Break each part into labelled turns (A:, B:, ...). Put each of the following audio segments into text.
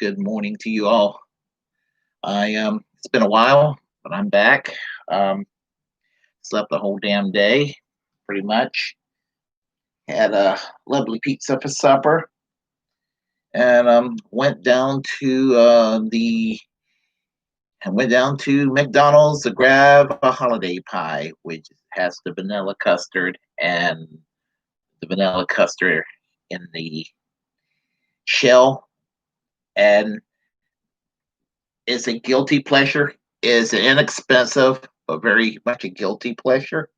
A: Good morning to you all. It's been a while, but I'm back. Um, Slept the whole damn day, pretty much. Had a lovely pizza for supper, and went down to McDonald's to grab a holiday pie, which has the vanilla custard and the vanilla custard in the shell, and it's a guilty pleasure. It's inexpensive, but very much a guilty pleasure.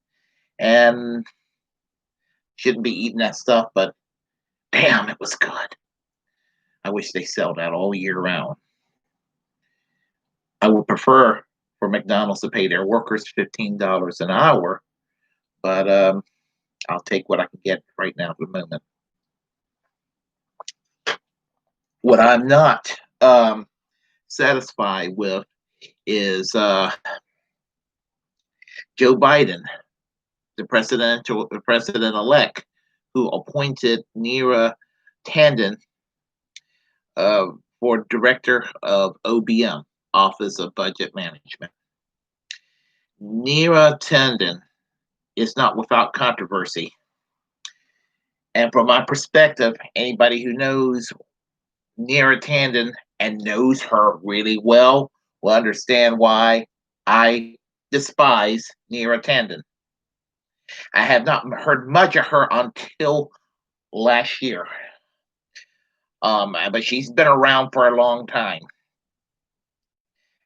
A: And shouldn't be eating that stuff, but damn, it was good. I wish they sell that all year round. I would prefer for McDonald's to pay their workers $15 an hour, but I'll take what I can get right now for the moment. What I'm not satisfied with is Joe Biden, the president-elect, who appointed Neera Tanden uh, for director of OBM, Office of Budget Management. Neera Tanden is not without controversy. And from my perspective, anybody who knows Neera Tanden and knows her really well will understand why I despise Neera Tanden. I have not heard much of her until last year. But she's been around for a long time.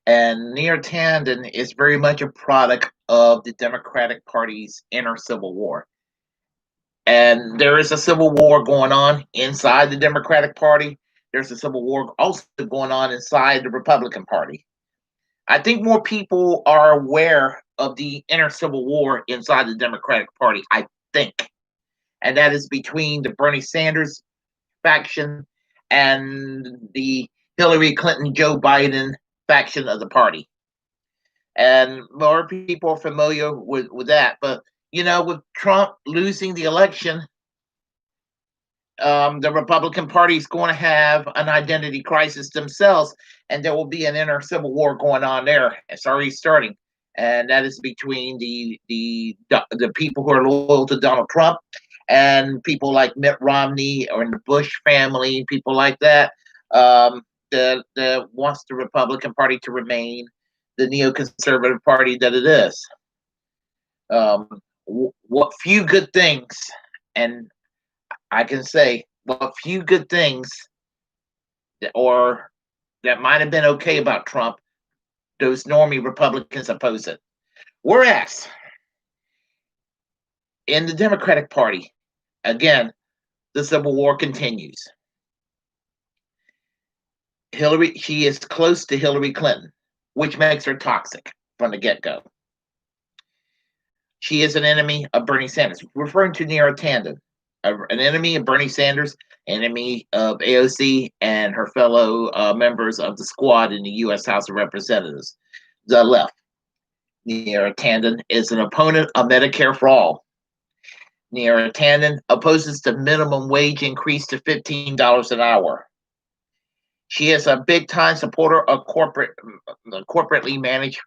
A: And Neera Tanden is very much a product of the Democratic Party's inner civil war. And there is a civil war going on inside the Democratic Party. There's a civil war also going on inside the Republican Party. I think more people are aware of the inner civil war inside the Democratic Party, I think. And that is between the Bernie Sanders faction and the Hillary Clinton, Joe Biden faction of the party. And more people are familiar with that. But, with Trump losing the election, the Republican Party is going to have an identity crisis themselves, and there will be an inner civil war going on there. It's already starting. And that is between the people who are loyal to Donald Trump and people like Mitt Romney or the Bush family, people like that, that wants the Republican Party to remain the neoconservative party that it is. What few good things, and I can say what few good things that might have been okay about Trump, those normie Republicans oppose it. Whereas in the Democratic Party, again, the civil war continues. She is close to Hillary Clinton, which makes her toxic from the get-go. She is an enemy of Bernie Sanders, referring to Neera Tanden, an enemy of Bernie Sanders, enemy of AOC and her fellow members of the squad in the U.S. House of Representatives, the left. Neera Tanden is an opponent of Medicare for all. Neera Tanden opposes the minimum wage increase to $15 an hour. She is a big-time supporter of corporately managed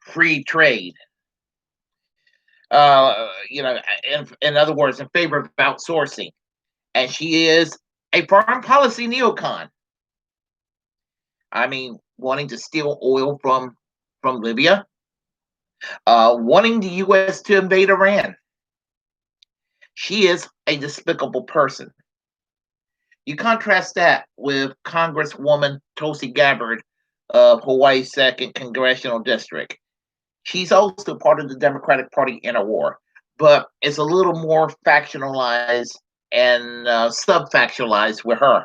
A: free trade. In other words, in favor of outsourcing. And she is a foreign policy neocon. I mean, wanting to steal oil from Libya, wanting the U.S. to invade Iran. She is a despicable person. You contrast that with Congresswoman Tulsi Gabbard of Hawaii's 2nd Congressional District. She's also part of the Democratic Party inner war, but it's a little more factionalized and sub-factionalized with her,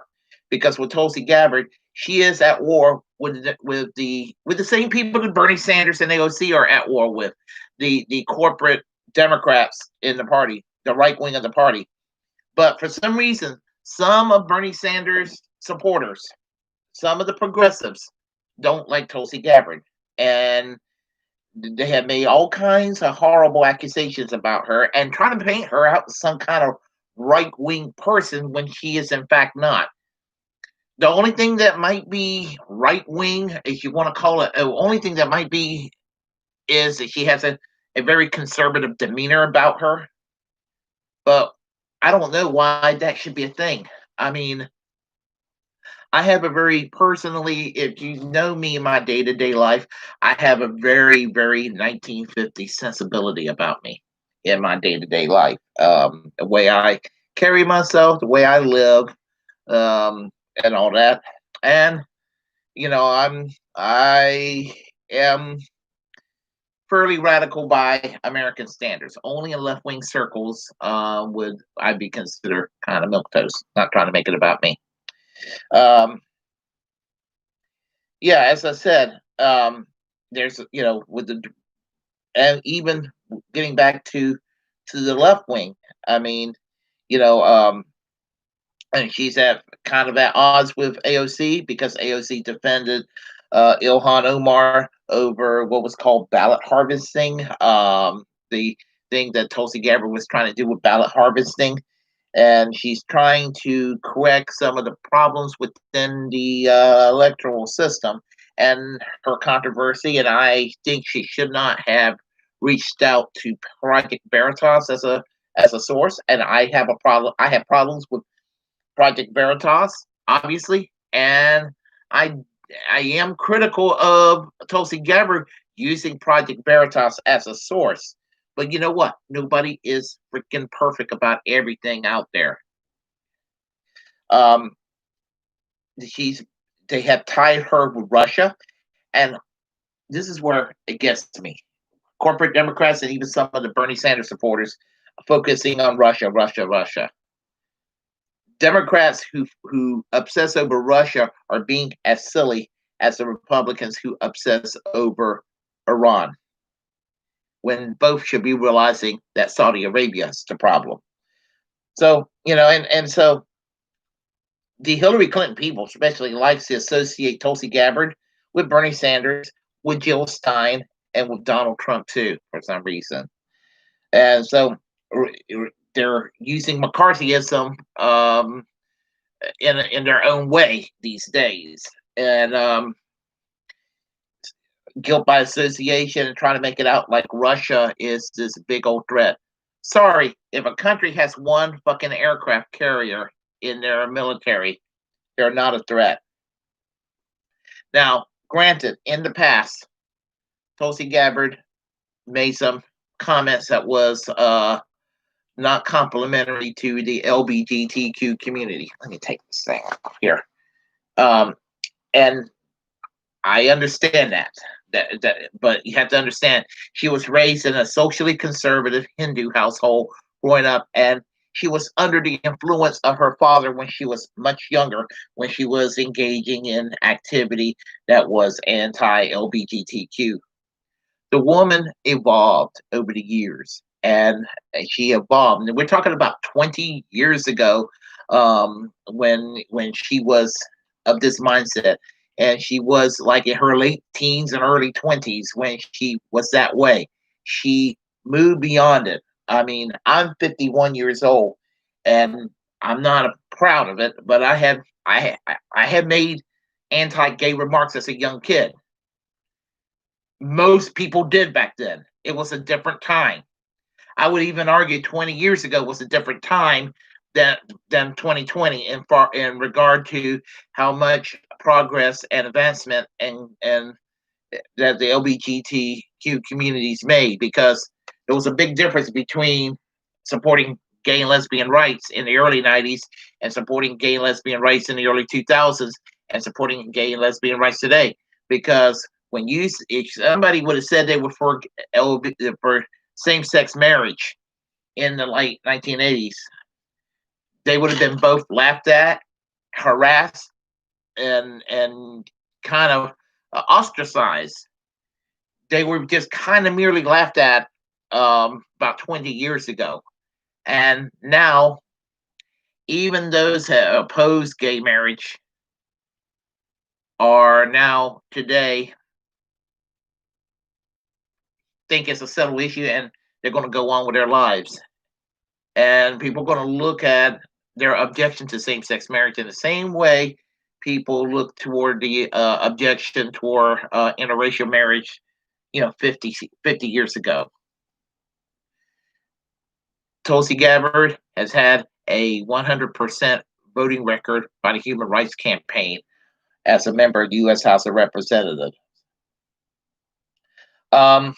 A: because with Tulsi Gabbard, she is at war with the same people that Bernie Sanders and AOC are at war with, the corporate Democrats in the party, the right wing of the party. But for some reason, some of Bernie Sanders supporters, some of the progressives, don't like Tulsi Gabbard, and they have made all kinds of horrible accusations about her and trying to paint her out as some kind of right-wing person when she is in fact not. The only thing that might be right wing, if you want to call it, the only thing that might be is that she has a very conservative demeanor about her. But I don't know why that should be a thing. I mean, I have a very personally, if you know me in my day to day life, I have a very, very 1950s sensibility about me in my day to day life. The way I carry myself, the way I live, and all that. And I am fairly radical by American standards. Only in left wing circles would I be considered kind of milk toast. Not trying to make it about me. Um, yeah, as I said, there's with the and even getting back to the left wing. I mean, you know, and she's at kind of at odds with AOC because AOC defended Ilhan Omar over what was called ballot harvesting. The thing that Tulsi Gabbard was trying to do with ballot harvesting, and she's trying to correct some of the problems within the electoral system and her controversy. And I think she should not have reached out to Project Veritas as a source. And I have a problem. I have problems with Project Veritas, obviously, and I I am critical of Tulsi Gabbard using Project Veritas as a source. But you know what? Nobody is freaking perfect about everything out there. Um, she's they have tied her with Russia, and this is where it gets to me. Corporate Democrats and even some of the Bernie Sanders supporters focusing on Russia, Russia, Russia. Democrats who obsess over Russia are being as silly as the Republicans who obsess over Iran, when both should be realizing that Saudi Arabia is the problem. So, and so the Hillary Clinton people especially likes to associate Tulsi Gabbard with Bernie Sanders, with Jill Stein, and with Donald Trump too, for some reason. And so they're using McCarthyism in their own way these days, and guilt by association and trying to make it out like Russia is this big old threat. Sorry, if a country has one fucking aircraft carrier in their military, they're not a threat. Now, granted, in the past, Tulsi Gabbard made some comments that was not complimentary to the LGBTQ community. Let me take this thing off here. And I understand that, but you have to understand she was raised in a socially conservative Hindu household growing up, and she was under the influence of her father when she was much younger, when she was engaging in activity that was anti-LGBTQ. The woman evolved over the years, and she evolved. And we're talking about 20 years ago, when she was of this mindset, and she was like in her late teens and early 20s when she was that way. She moved beyond it. I mean, I'm 51 years old, and I'm not proud of it, but I have made anti-gay remarks as a young kid. Most people did back then. It was a different time. I would even argue 20 years ago was a different time than 2020 in regard to how much progress and advancement and that the LGBTQ communities made, because there was a big difference between supporting gay and lesbian rights in the early 90s and supporting gay and lesbian rights in the early 2000s and supporting gay and lesbian rights today. Because if somebody would have said they were for same-sex marriage in the late 1980s, they would have been both laughed at, harassed, and kind of ostracized. They were just kind of merely laughed at about 20 years ago. And now, even those that oppose gay marriage are now today think it's a settled issue, and they're going to go on with their lives. And people are going to look at their objection to same-sex marriage in the same way people look toward the objection toward interracial marriage, 50 years ago. Tulsi Gabbard has had a 100% voting record by the Human Rights Campaign as a member of the U.S. House of Representatives. The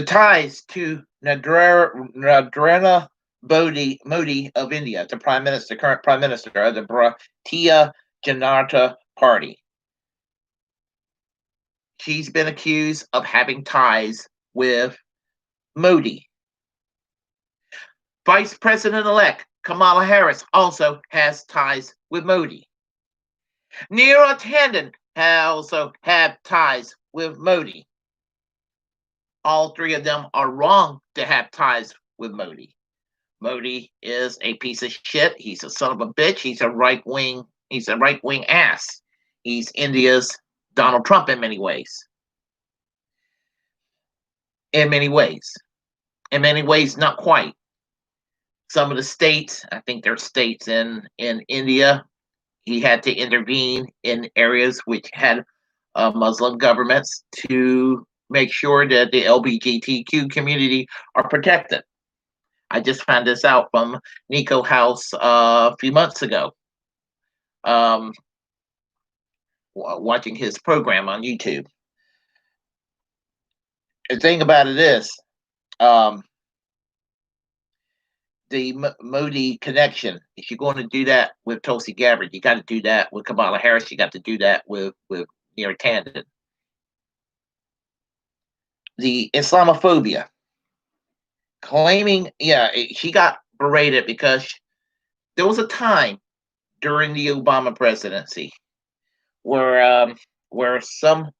A: ties to Narendra Modi of India, the current prime minister of the Bharatiya Janata Party. She's been accused of having ties with Modi. Vice President-elect Kamala Harris also has ties with Modi. Neera Tanden also have ties with Modi. All three of them are wrong to have ties with Modi. Modi is a piece of shit. He's a son of a bitch. He's a right-wing ass. He's India's Donald Trump in many ways. In many ways, not quite. Some of the states, I think there are states in India, he had to intervene in areas which had Muslim governments to make sure that the LGBTQ community are protected. I just found this out from Nico House a few months ago, watching his program on YouTube. The thing about it is, the Modi connection, if you're going to do that with Tulsi Gabbard, you got to do that with Kamala Harris. You got to do that with Neera Tanden. The Islamophobia, claiming, she got berated because there was a time during the Obama presidency where some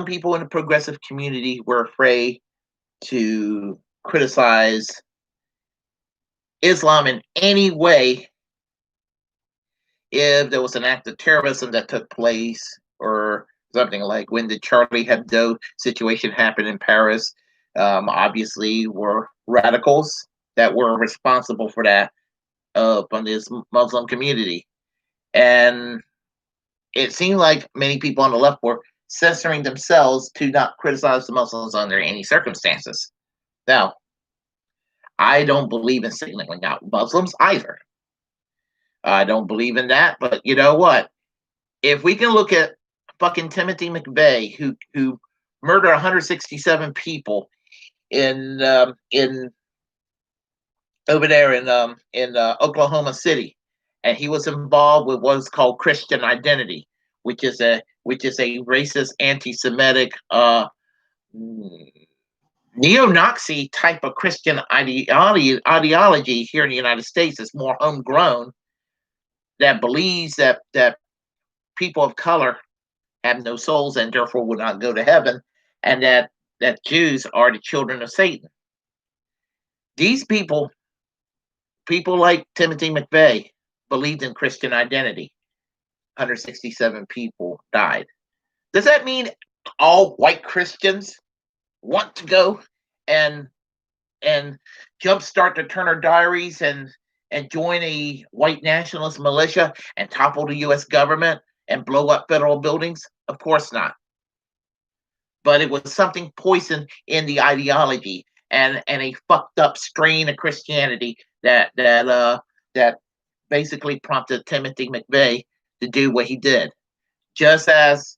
A: people in the progressive community were afraid to criticize Islam in any way if there was an act of terrorism that took place, or something like when the Charlie Hebdo situation happened in Paris. Obviously, were radicals that were responsible for that from this Muslim community. And it seemed like many people on the left were censoring themselves to not criticize the Muslims under any circumstances. Now, I don't believe in signaling out Muslims either. I don't believe in that, but you know what? If we can look at fucking Timothy McVeigh, who murdered 167 people in over there in Oklahoma City, and he was involved with what is called Christian identity, which is a racist, anti-Semitic, neo-Nazi type of Christian ideology here in the United States. Is more homegrown, that believes that people of color have no souls and therefore will not go to heaven, and that Jews are the children of Satan. These people like Timothy McVeigh, believed in Christian identity. 167 people died. Does that mean all white Christians want to go and jumpstart the Turner Diaries and join a white nationalist militia and topple the U.S. government and blow up federal buildings? Of course not. But it was something poisoned in the ideology and a fucked up strain of Christianity that basically prompted Timothy McVeigh to do what he did. Just as,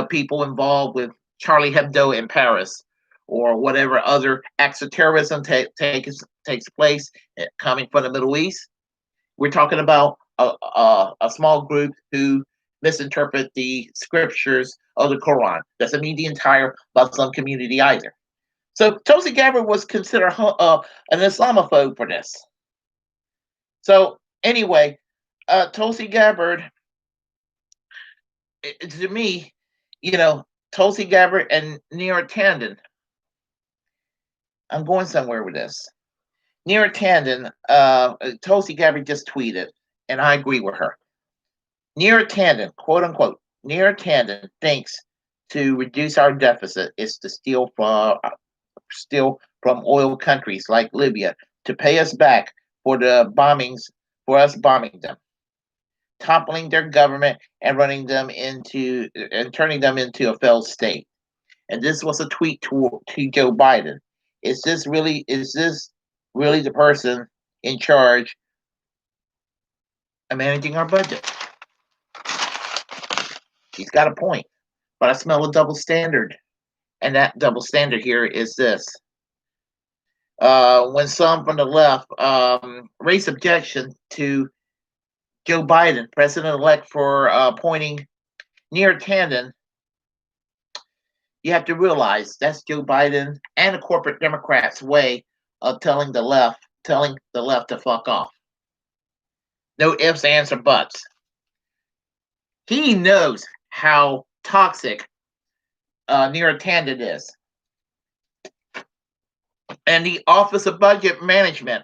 A: people involved with Charlie Hebdo in Paris, or whatever other acts of terrorism takes place coming from the Middle East. We're talking about a small group who misinterpret the scriptures of the Quran. Doesn't mean the entire Muslim community either. So Tulsi Gabbard was considered an Islamophobe for this. So anyway, Tulsi Gabbard, to me, Tulsi Gabbard and Neera Tanden. I'm going somewhere with this. Neera Tanden, Tulsi Gabbard just tweeted, and I agree with her. Neera Tanden, quote unquote, Neera Tanden thinks to reduce our deficit is to steal from oil countries like Libya to pay us back for the bombings, for us bombing them. toppling their government and turning them into a failed state. And this was a tweet to Joe Biden. Is this really the person in charge of managing our budget? He's got a point, but I smell a double standard, and that double standard here is this: when some from the left raise objection to Joe Biden, president-elect, for appointing Neera Tanden, you have to realize that's Joe Biden and the corporate Democrats' way of telling the left to fuck off. No ifs, ands, or buts. He knows how toxic Neera Tanden is. And the Office of Budget Management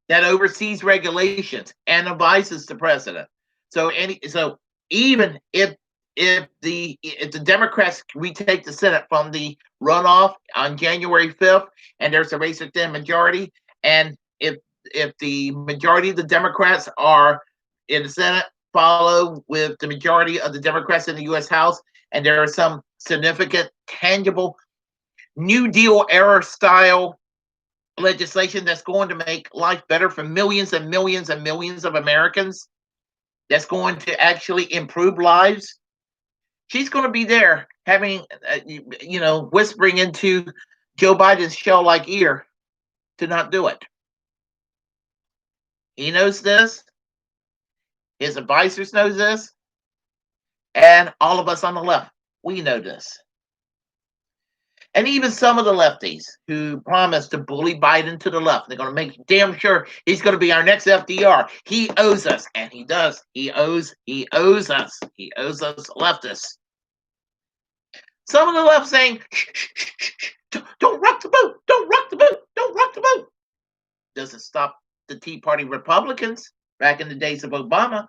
A: that oversees regulations and advises the president. So even if the Democrats retake the Senate from the runoff on January 5th, and there's a race within majority, and if the majority of the Democrats are in the Senate follow with the majority of the Democrats in the U.S. House, and there are some significant, tangible New Deal era style legislation that's going to make life better for millions and millions and millions of Americans, that's going to actually improve lives, she's going to be there having, whispering into Joe Biden's shell-like ear to not do it. He knows this. His advisors know this. And all of us on the left, we know this. And even some of the lefties who promised to bully Biden to the left, they're going to make damn sure he's going to be our next FDR. He owes us, and he does. He owes us. He owes us leftists. Some of the left saying, shh, shh, shh, shh, don't rock the boat, don't rock the boat, don't rock the boat. Doesn't stop the Tea Party Republicans back in the days of Obama.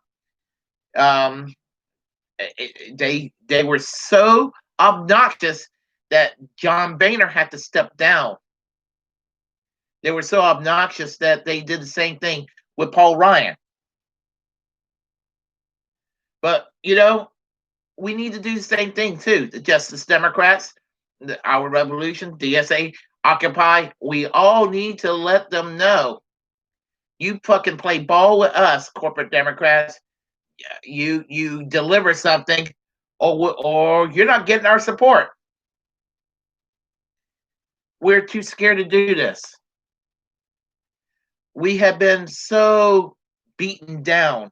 A: They were so obnoxious that John Boehner had to step down. They were so obnoxious that they did the same thing with Paul Ryan. But, we need to do the same thing too. The Justice Democrats, our revolution, DSA, Occupy, we all need to let them know, you fucking play ball with us, corporate Democrats. You deliver something, or you're not getting our support. We're too scared to do this. We have been so beaten down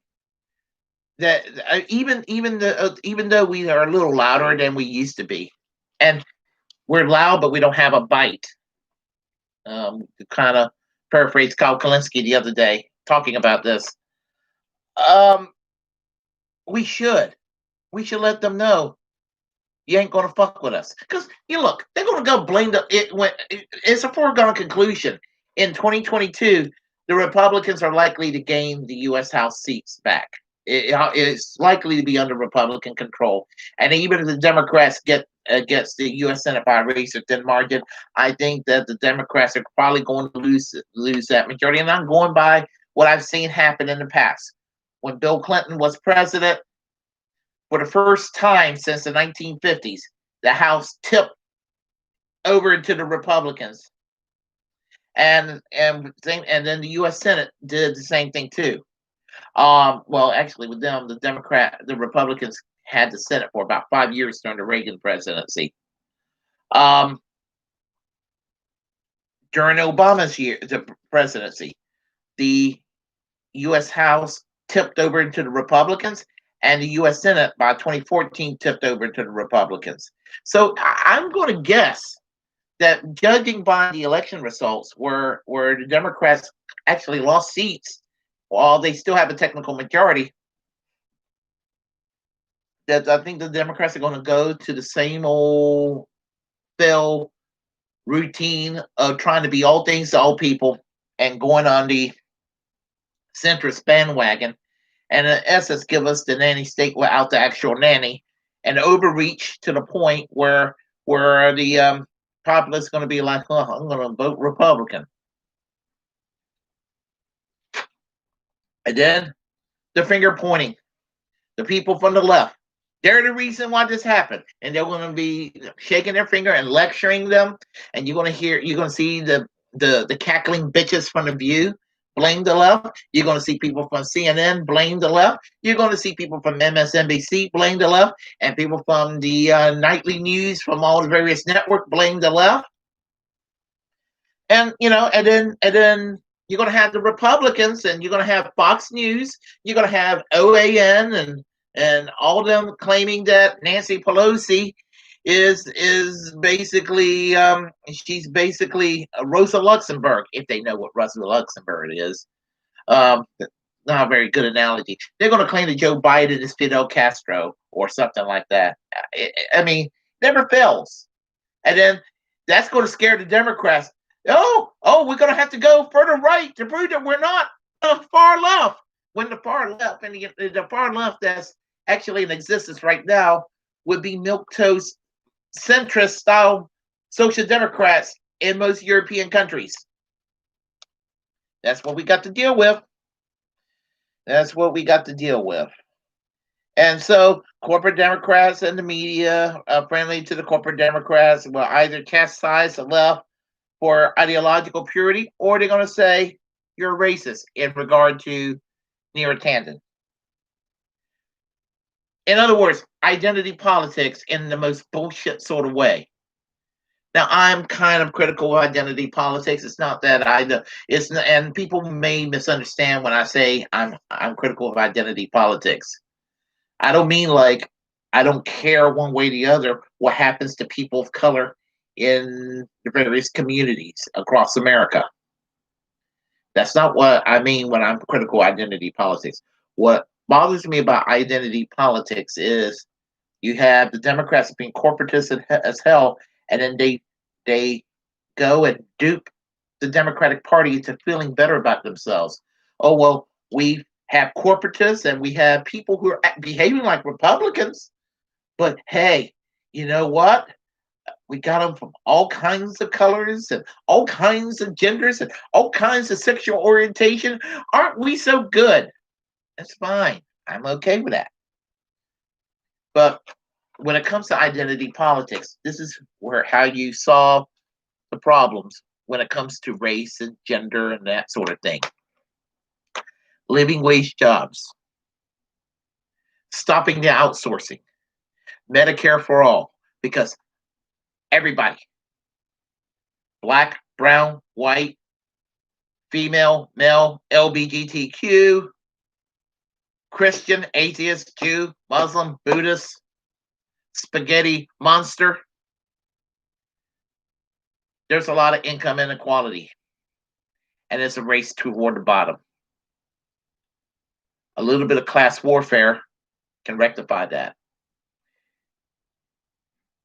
A: that even though we are a little louder than we used to be, and we're loud, but we don't have a bite. To kind of paraphrase Kyle Kalinske the other day talking about this. We should let them know you ain't gonna fuck with us, because look, they're gonna go blame it's a foregone conclusion. In 2022, the Republicans are likely to gain the U.S. House seats back. It's likely to be under Republican control, and even if the Democrats gets the U.S. Senate by a race or thin margin, I think that the Democrats are probably going to lose that majority. And I'm going by what I've seen happen in the past. When Bill Clinton was president, for the first time since the 1950s, the House tipped over into the Republicans, and then the U.S. Senate did the same thing too. Well, actually, with them, the Republicans had the Senate for about 5 years during the Reagan presidency. During Obama's the presidency, the U.S. House tipped over into the Republicans, and the U.S. Senate by 2014 tipped over to the Republicans. So I'm going to guess that, judging by the election results, where the Democrats actually lost seats while they still have a technical majority, that I think the Democrats are going to go to the same old failed routine of trying to be all things to all people and going on the centrist bandwagon, and in essence give us the nanny state without the actual nanny, and overreach to the point where the populace is going to be like, oh, I'm going to vote Republican. And then the finger pointing The people from the left. They're the reason why this happened. And they're going to be shaking their finger and lecturing them. And you're going to see the cackling bitches from The View blame the left. You're going to see people from CNN blame the left. You're going to see people from MSNBC blame the left. And people from the nightly news from all the various networks blame the left. And, and then you're going to have the Republicans, and you're going to have Fox News. You're going to have OAN and all of them claiming that Nancy Pelosi is basically she's basically Rosa Luxemburg, if they know what Rosa Luxemburg is. Not a very good analogy. They're going to claim that Joe Biden is Fidel Castro or something like that. I mean, never fails. And then that's going to scare the Democrats. Oh, we're going to have to go further right to prove that we're not far left. When the far left, and the far left that's actually in existence right now, would be milquetoast centrist style social democrats in most European countries. That's what we got to deal with. That's what we got to deal with. And so corporate Democrats and the media, friendly to the corporate Democrats, will either chastise the left for ideological purity, or they're going to say you're racist in regard to Neera Tanden. In other words, identity politics in the most bullshit sort of way. Now, I'm kind of critical of identity politics. It's not that and people may misunderstand when I say I'm critical of identity politics. I don't mean like I don't care one way or the other what happens to people of color in the various communities across America. That's not what I mean when I'm critical of identity politics. What bothers me about identity politics is you have the Democrats being corporatist as hell, and then they go and dupe the Democratic Party into feeling better about themselves. Oh, well, we have corporatists and we have people who are behaving like Republicans, but hey, you know what? We got them from all kinds of colors and all kinds of genders and all kinds of sexual orientation. Aren't we so good? That's fine. I'm okay with that. But when it comes to identity politics, this is how you solve the problems when it comes to race and gender and that sort of thing. Living wage jobs, stopping the outsourcing, Medicare for all, because everybody, black, brown, white, female, male, LGBTQ, Christian, atheist, Jew, Muslim, Buddhist, spaghetti monster. There's a lot of income inequality, and it's a race toward the bottom. A little bit of class warfare can rectify that.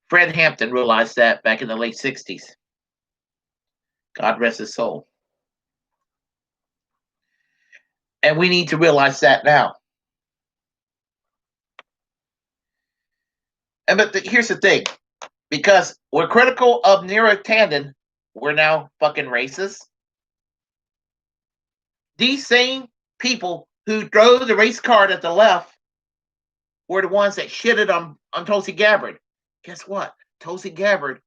A: Fred Hampton realized that back in the late 60s. God rest his soul. And we need to realize that now. But here's the thing. Because we're critical of Neera Tanden, we're now fucking racist. These same people who drove the race card at the left were the ones that shitted on Tulsi Gabbard. Guess what? Tulsi Gabbard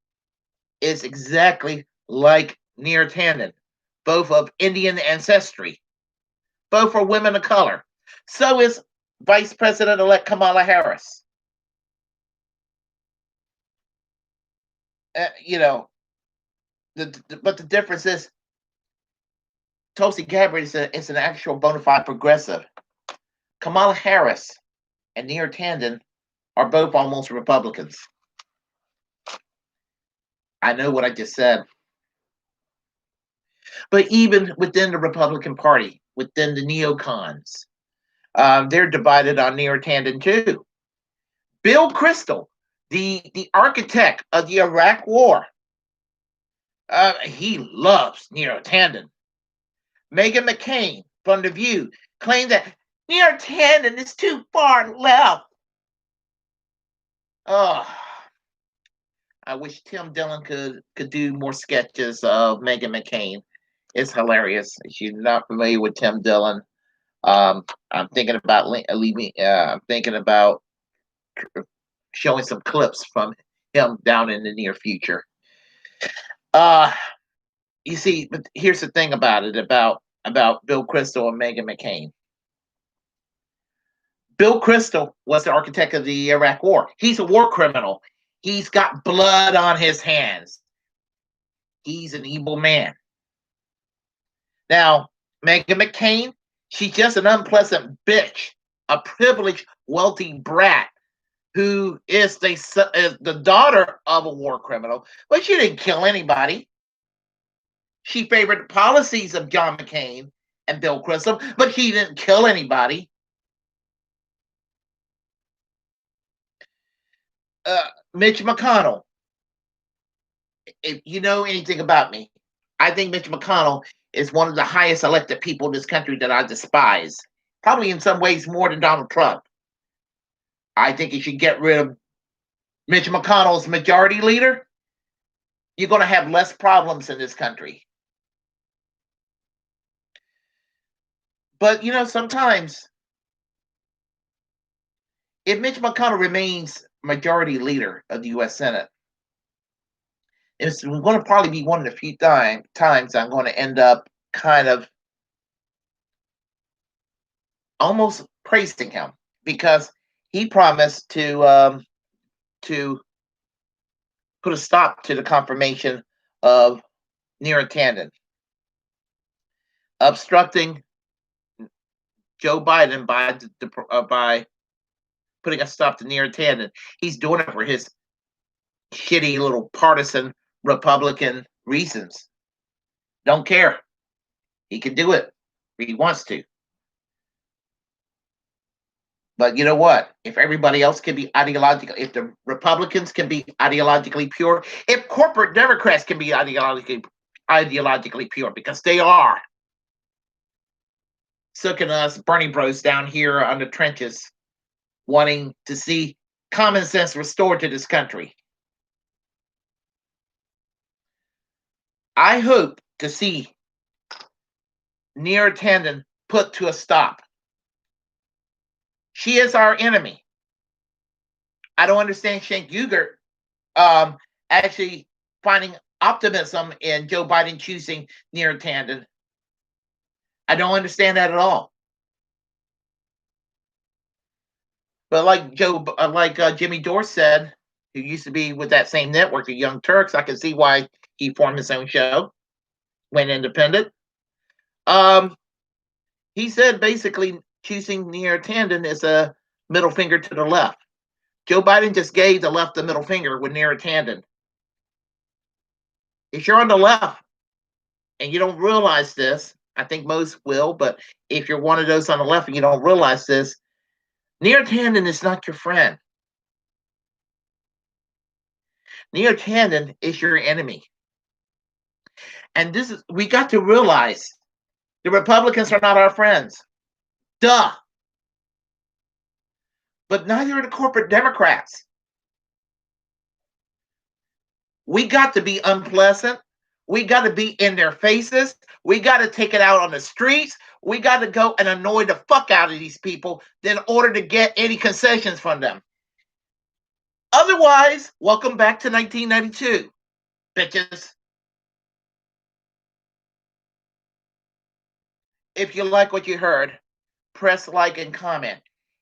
A: is exactly like Neera Tanden, both of Indian ancestry. Both are women of color. So is Vice President-elect Kamala Harris. But the difference is Tulsi Gabbard is an actual bona fide progressive. Kamala Harris and Neera Tanden are both almost Republicans. I know what I just said. But even within the Republican Party, within the neocons, they're divided on Neera Tanden too. Bill Kristol, the architect of the Iraq War, he loves Neera Tanden. Meghan McCain from The View claimed that Neera Tanden is too far left. Oh, I wish Tim Dillon could do more sketches of Meghan McCain. It's hilarious. If you're not familiar with Tim Dillon, I'm thinking about leaving. I'm thinking about showing some clips from him down in the near future. Uh, you see, but here's the thing about it about Bill Kristol and Meghan McCain. Bill Kristol was the architect of the Iraq War. He's a war criminal. He's got blood on his hands. He's an evil man. Now, Meghan McCain, she's just an unpleasant bitch, a privileged, wealthy brat who is the daughter of a war criminal, but she didn't kill anybody. She favored the policies of John McCain and Bill Kristol, but she didn't kill anybody. Mitch McConnell, if you know anything about me, I think Mitch McConnell is one of the highest elected people in this country that I despise. Probably in some ways more than Donald Trump. I think you should get rid of Mitch McConnell's majority leader. You're going to have less problems in this country. But, sometimes if Mitch McConnell remains majority leader of the U.S. Senate, it's going to probably be one of the few times I'm going to end up kind of almost praising him because he promised to put a stop to the confirmation of Neera Tanden, obstructing Joe Biden by putting a stop to Neera Tanden. He's doing it for his shitty little partisan Republican reasons. Don't care. He can do it if he wants to. But you know what? If everybody else can be ideological, if the Republicans can be ideologically pure, if corporate Democrats can be ideologically pure, because they are, sucking us Bernie bros down here on the trenches, wanting to see common sense restored to this country. I hope to see Neera Tanden put to a stop. She is our enemy. I don't understand Cenk Uygur actually finding optimism in Joe Biden choosing Neera Tanden. I don't understand that at all. But like Jimmy Dore said, who used to be with that same network, the Young Turks, I can see why he formed his own show, went independent. He said basically choosing Neera Tanden is a middle finger to the left. Joe Biden just gave the left the middle finger with Neera Tanden. If you're on the left and you don't realize this, I think most will, but if you're one of those on the left and you don't realize this, Neera Tanden is not your friend. Neera Tanden is your enemy. And we got to realize the Republicans are not our friends. Duh. But neither are the corporate Democrats. We got to be unpleasant. We got to be in their faces. We got to take it out on the streets. We got to go and annoy the fuck out of these people in order to get any concessions from them. Otherwise, welcome back to 1992, bitches. If you like what you heard, press like and comment.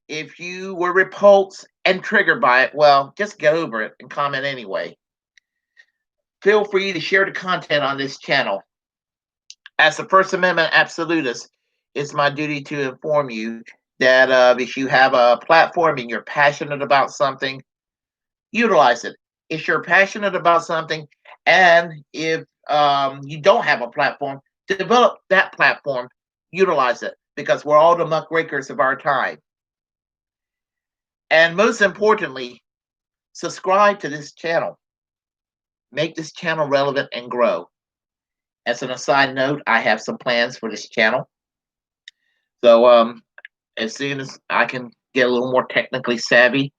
A: If you were repulsed and triggered by it, well, just get over it and comment anyway. Feel free to share the content on this channel. As a First Amendment absolutist, it's my duty to inform you that if you have a platform and you're passionate about something, utilize it. If you're passionate about something and if you don't have a platform, develop that platform, utilize it, because we're all the muckrakers of our time. And most importantly, subscribe to this channel. Make this channel relevant and grow. As an aside note, I have some plans for this channel. So as soon as I can get a little more technically savvy,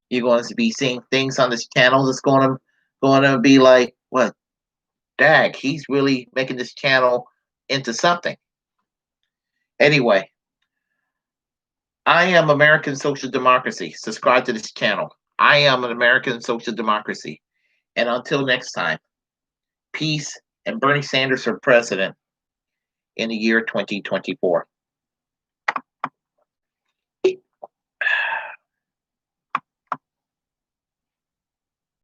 A: you're going to be seeing things on this channel that's going to be like, what? Dag, he's really making this channel into something. Anyway, I am American Social Democracy. Subscribe to this channel. I am an American Social Democracy. And until next time, peace and Bernie Sanders for president in the year 2024.